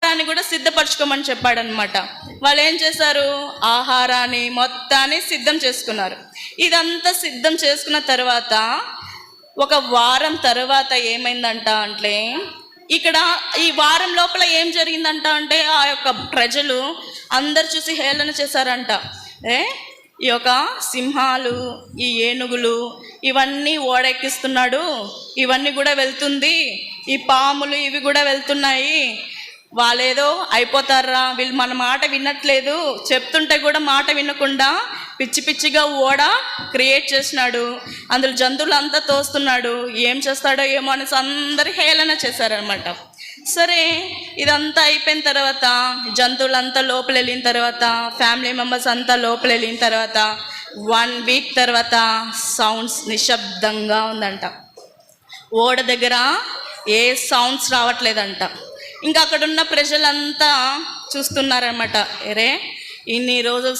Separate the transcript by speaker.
Speaker 1: ఆహారాన్ని కూడా సిద్ధపరచుకోమని చెప్పాడనమాట. వాళ్ళు ఏం చేశారు? ఆహారాన్ని మొత్తాన్ని సిద్ధం చేసుకున్నారు. ఇదంతా సిద్ధం చేసుకున్న తర్వాత ఒక వారం తర్వాత ఏమైందంట అంటే, ఇక్కడ ఈ వారం లోపల ఏం జరిగిందంట అంటే, ఆ యొక్క ప్రజలు అందరు చూసి హేళన చేశారంట. ఈ యొక్క సింహాలు, ఈ ఏనుగులు ఇవన్నీ ఓడెక్కిస్తున్నాడు, ఇవన్నీ కూడా వెళ్తుంది, ఈ పాములు ఇవి కూడా వెళ్తున్నాయి, వాళ్ళేదో అయిపోతారా, వీళ్ళు మన మాట వినట్లేదు, చెప్తుంటే కూడా మాట వినకుండా పిచ్చి పిచ్చిగా ఓడ క్రియేట్ చేసినాడు, అందులో జంతువులు అంతా తోస్తున్నాడు, ఏం చేస్తాడో ఏమో అనేసి అందరు హేళన చేశారనమాట. సరే, ఇదంతా అయిపోయిన తర్వాత జంతువులంతా లోపల వెళ్ళిన తర్వాత, ఫ్యామిలీ మెంబర్స్ అంతా లోపల వెళ్ళిన తర్వాత 1 వీక్ తర్వాత సౌండ్స్ నిశ్శబ్దంగా ఉందంట. ఓడ దగ్గర ఏ సౌండ్స్ రావట్లేదంట. ఇంకా అక్కడ ఉన్న ప్రజలంతా చూస్తున్నారనమాట, ఇన్ని రోజులు